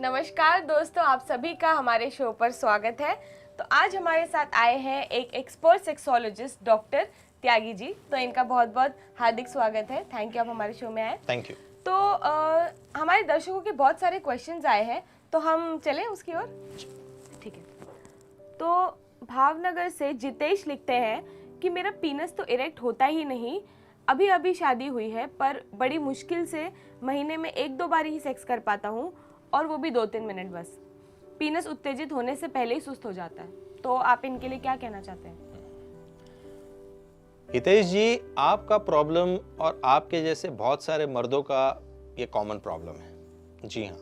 नमस्कार दोस्तों, आप सभी का हमारे शो पर स्वागत है। तो आज हमारे साथ आए हैं एक expert sexologist doctor Tyagi ji. तो इनका बहुत बहुत हार्दिक स्वागत है। थैंक यू, आप हमारे शो में आए। Thank you. तो हमारे दर्शकों के बहुत सारे क्वेश्चंस आए हैं, तो हम चलें उसकी ओर। ठीक है। तो भावनगर से जितेश लिखते हैं कि मेरा पीनस तो इरेक्ट होता ही नहीं, अभी अभी शादी हुई है पर बड़ी मुश्किल से महीने में 1-2 बार ही सेक्स कर पाता हूँ, और वो भी 2-3 मिनट बस। पीनस उत्तेजित होने से पहले ही सुस्त हो जाता है। तो आप इनके लिए क्या कहना चाहते हैं? हितेश जी, आपका प्रॉब्लम और आपके जैसे बहुत सारे मर्दों का ये कॉमन प्रॉब्लम है। जी हाँ,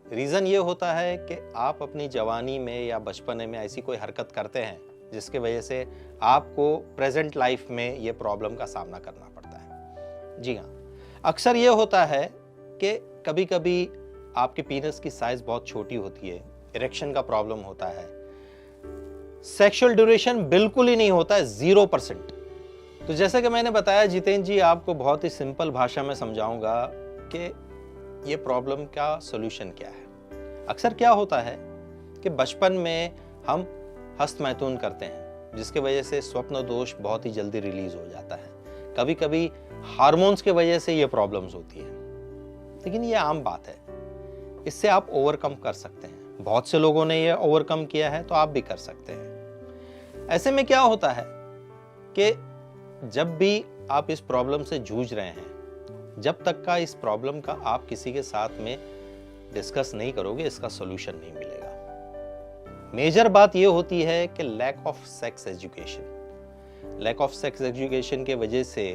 रीज़न ये होता है कि आप अपनी जवानी में या बचपने में ऐसी कोई हरकत करते हैं जिसके वजह से आपको प्रेजेंट लाइफ में ये प्रॉब्लम का सामना करना पड़ता है। जी हाँ, अक्सर ये होता है कि कभी कभी आपके पीनस की साइज बहुत छोटी होती है, इरेक्शन का प्रॉब्लम होता है, सेक्सुअल ड्यूरेशन बिल्कुल ही नहीं होता है, 0%। तो जैसा कि मैंने बताया जितेंद्र जी, आपको बहुत ही सिंपल भाषा में समझाऊंगा कि ये प्रॉब्लम का सॉल्यूशन क्या है। अक्सर क्या होता है कि बचपन में हम हस्तमैथुन करते हैं जिसके वजह से स्वप्न दोष बहुत ही जल्दी रिलीज हो जाता है। कभी कभी हार्मोन्स के वजह से ये प्रॉब्लम्स होती है, लेकिन ये आम बात है, इससे आप ओवरकम कर सकते हैं। बहुत से लोगों ने ये ओवरकम किया है, तो आप भी कर सकते हैं। ऐसे में क्या होता है कि जब भी आप इस प्रॉब्लम से जूझ रहे हैं, जब तक का इस प्रॉब्लम का आप किसी के साथ में डिस्कस नहीं करोगे, इसका सॉल्यूशन नहीं मिलेगा। मेजर बात यह होती है कि lack of sex education. Lack of sex education के वजह से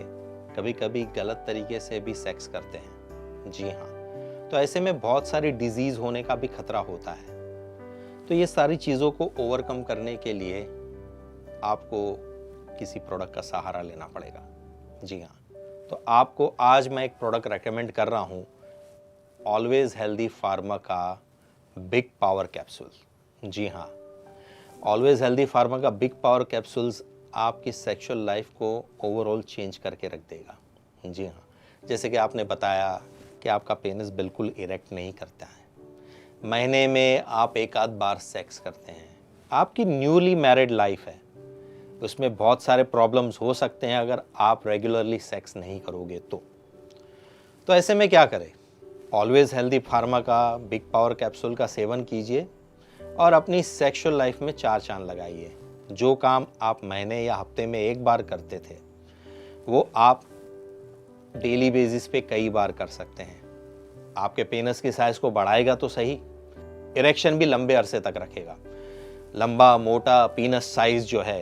कभी कभी गलत तरीके से भी सेक्स करते हैं। जी हाँ, तो ऐसे में बहुत सारी डिजीज होने का भी खतरा होता है। तो ये सारी चीज़ों को ओवरकम करने के लिए आपको किसी प्रोडक्ट का सहारा लेना पड़ेगा। जी हाँ, तो आपको आज मैं एक प्रोडक्ट रेकमेंड कर रहा हूँ, ऑलवेज हेल्दी फार्मा का बिग पावर कैप्सूल। जी हाँ, ऑलवेज हेल्दी फार्मा का बिग पावर कैप्सूल्स आपकी सेक्सुअल लाइफ को ओवरऑल चेंज करके रख देगा। जी हाँ, जैसे कि आपने बताया कि आपका पेनिस बिल्कुल इरेक्ट नहीं करता है, महीने में आप एक आध बार सेक्स करते हैं, आपकी न्यूली मैरिड लाइफ है, उसमें बहुत सारे प्रॉब्लम्स हो सकते हैं अगर आप रेगुलरली सेक्स नहीं करोगे तो ऐसे में क्या करें? ऑलवेज हेल्दी फार्मा का बिग पावर कैप्सूल का सेवन कीजिए और अपनी सेक्सुअल लाइफ में 4 चांद लगाइए। जो काम आप महीने या हफ्ते में एक बार करते थे, वो आप डेली बेसिस पे कई बार कर सकते हैं। आपके पेनिस की साइज को बढ़ाएगा तो सही, इरेक्शन भी लंबे अरसे तक रखेगा। लंबा मोटा पीनस साइज जो है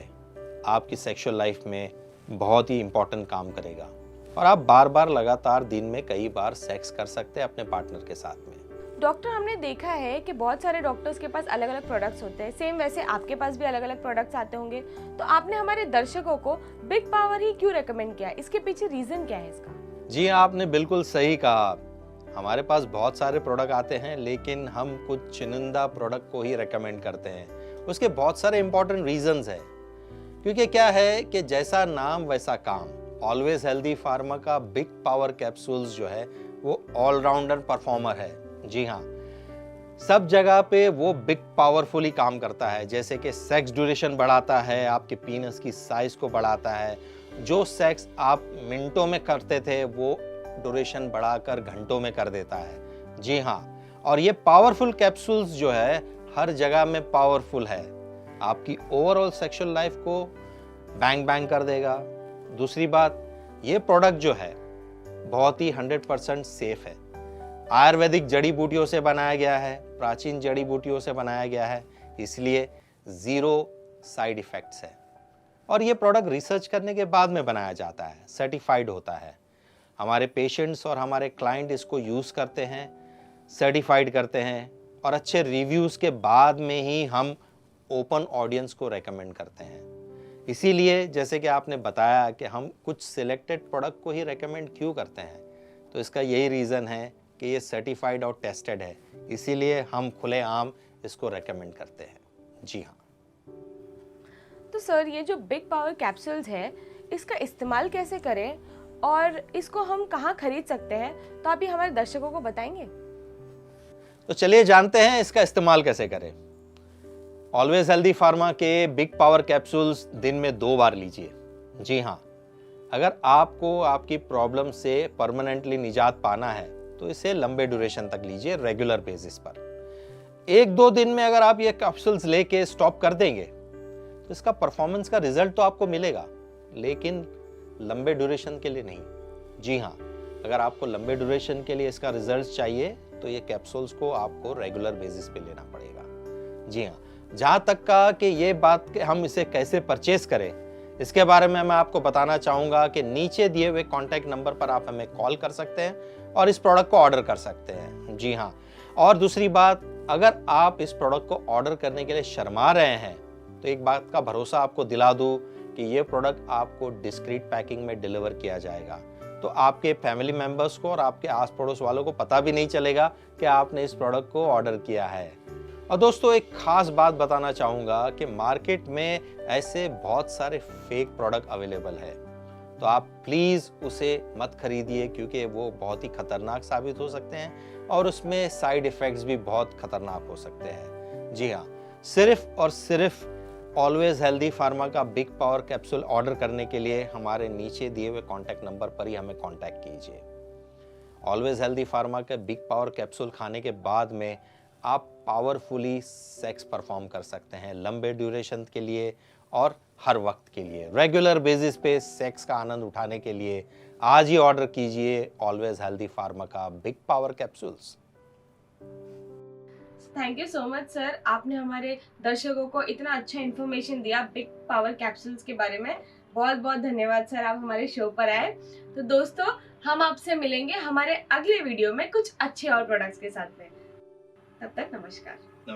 आपकी सेक्सुअल लाइफ में बहुत ही इंपॉर्टेंट काम करेगा, और आप बार बार लगातार दिन में कई बार सेक्स कर सकते हैं अपने पार्टनर के साथ में। डॉक्टर, हमने देखा है कि बहुत सारे डॉक्टर्स के पास अलग अलग प्रोडक्ट्स होते हैं, सेम वैसे आपके पास भी अलग अलग प्रोडक्ट्स आते होंगे। तो आपने हमारे दर्शकों को बिग पावर ही क्यों रेकमेंड किया? इसके पीछे रीजन क्या है इसका? जी हाँ, आपने बिल्कुल सही कहा। हमारे पास बहुत सारे प्रोडक्ट आते हैं, लेकिन हम कुछ चुनिंदा प्रोडक्ट को ही रेकमेंड करते हैं। उसके बहुत सारे इंपॉर्टेंट रीजंस हैं, क्योंकि क्या है कि जैसा नाम वैसा काम। ऑलवेज हेल्दी फार्मा का बिग पावर कैप्सूल्स जो है वो ऑलराउंडर परफॉर्मर है। जी हाँ, सब जगह पे वो बिग पावरफुली काम करता है, जैसे कि सेक्स ड्यूरेशन बढ़ाता है, आपके पीनस की साइज को बढ़ाता है। जो सेक्स आप मिनटों में करते थे वो ड्यूरेशन बढ़ाकर घंटों में कर देता है। जी हाँ, और ये पावरफुल कैप्सूल्स जो है हर जगह में पावरफुल है, आपकी ओवरऑल सेक्सुअल लाइफ को बैंग बैंग कर देगा। दूसरी बात, ये प्रोडक्ट जो है बहुत ही 100% सेफ है। आयुर्वेदिक जड़ी बूटियों से बनाया गया है, प्राचीन जड़ी बूटियों से बनाया गया है, इसलिए 0 साइड इफेक्ट्स है। और ये प्रोडक्ट रिसर्च करने के बाद में बनाया जाता है, सर्टिफाइड होता है। हमारे पेशेंट्स और हमारे क्लाइंट इसको यूज़ करते हैं, सर्टिफाइड करते हैं, और अच्छे रिव्यूज़ के बाद में ही हम ओपन ऑडियंस को रेकमेंड करते हैं। इसीलिए जैसे कि आपने बताया कि हम कुछ सिलेक्टेड प्रोडक्ट को ही रेकमेंड क्यों करते हैं, तो इसका यही रीज़न है कि ये सर्टिफाइड और टेस्टेड है, इसीलिए हम खुलेआम इसको रेकमेंड करते हैं। जी हाँ। तो सर, ये जो बिग पावर कैप्सूल्स है, इसका इस्तेमाल कैसे करें और इसको हम कहाँ खरीद सकते हैं? तो आप ये हमारे दर्शकों को बताएंगे। तो चलिए जानते हैं इसका इस्तेमाल कैसे करें। ऑलवेज हेल्दी फार्मा के बिग पावर कैप्सूल्स दिन में 2 बार लीजिए। जी हाँ, अगर आपको आपकी प्रॉब्लम से परमानेंटली निजात पाना है तो इसे लंबे ड्यूरेशन तक लीजिए, रेगुलर बेसिस पर। 1-2 दिन में अगर आप ये कैप्सूल्स लेके स्टॉप कर देंगे तो इसका परफॉर्मेंस का रिजल्ट तो आपको मिलेगा, लेकिन लंबे ड्यूरेशन के लिए नहीं। जी हाँ, अगर आपको लंबे ड्यूरेशन के लिए इसका रिजल्ट चाहिए तो ये कैप्सूल्स को आपको रेगुलर बेसिस पे लेना पड़ेगा। जी हाँ, जहाँ तक का कि ये बात कि हम इसे कैसे परचेस करें, इसके बारे में मैं आपको बताना चाहूँगा कि नीचे दिए हुए कॉन्टैक्ट नंबर पर आप हमें कॉल कर सकते हैं और इस प्रोडक्ट को ऑर्डर कर सकते हैं। जी हाँ, और दूसरी बात, अगर आप इस प्रोडक्ट को ऑर्डर करने के लिए शर्मा रहे हैं तो एक बात का भरोसा आपको दिला दूँ कि ये प्रोडक्ट आपको डिस्क्रीट पैकिंग में डिलीवर किया जाएगा, तो आपके फैमिली मेंबर्स को और आपके आस पड़ोस वालों को पता भी नहीं चलेगा कि आपने इस प्रोडक्ट को ऑर्डर किया है। और दोस्तों, एक खास बात बताना चाहूँगा कि मार्केट में ऐसे बहुत सारे फेक प्रोडक्ट अवेलेबल है, तो आप प्लीज़ उसे मत खरीदिए, क्योंकि वो बहुत ही खतरनाक साबित हो सकते हैं और उसमें साइड इफ़ेक्ट्स भी बहुत खतरनाक हो सकते हैं। जी हाँ, सिर्फ और सिर्फ ऑलवेज हेल्दी फार्मा का बिग पावर कैप्सूल ऑर्डर करने के लिए हमारे नीचे दिए हुए कॉन्टैक्ट नंबर पर ही हमें कॉन्टैक्ट कीजिए। ऑलवेज हेल्दी फार्मा के बिग पावर कैप्सूल खाने के बाद में आप पावरफुली सेक्स परफॉर्म कर सकते हैं, लंबे ड्यूरेशन के लिए और हर वक्त के लिए। रेगुलर बेसिस पे सेक्स का आनंद उठाने के लिए आज ही ऑर्डर कीजिए ऑलवेज हेल्दी फार्मा का big power capsules. Thank you so much sir, आपने हमारे दर्शकों को इतना अच्छा इन्फॉर्मेशन दिया बिग पावर कैप्सूल्स के बारे में। बहुत बहुत धन्यवाद सर, आप हमारे शो पर आए। तो दोस्तों, हम आपसे मिलेंगे हमारे अगले वीडियो में कुछ अच्छे और प्रोडक्ट्स के साथ में। तब तक नमस्कार। नमस्कार।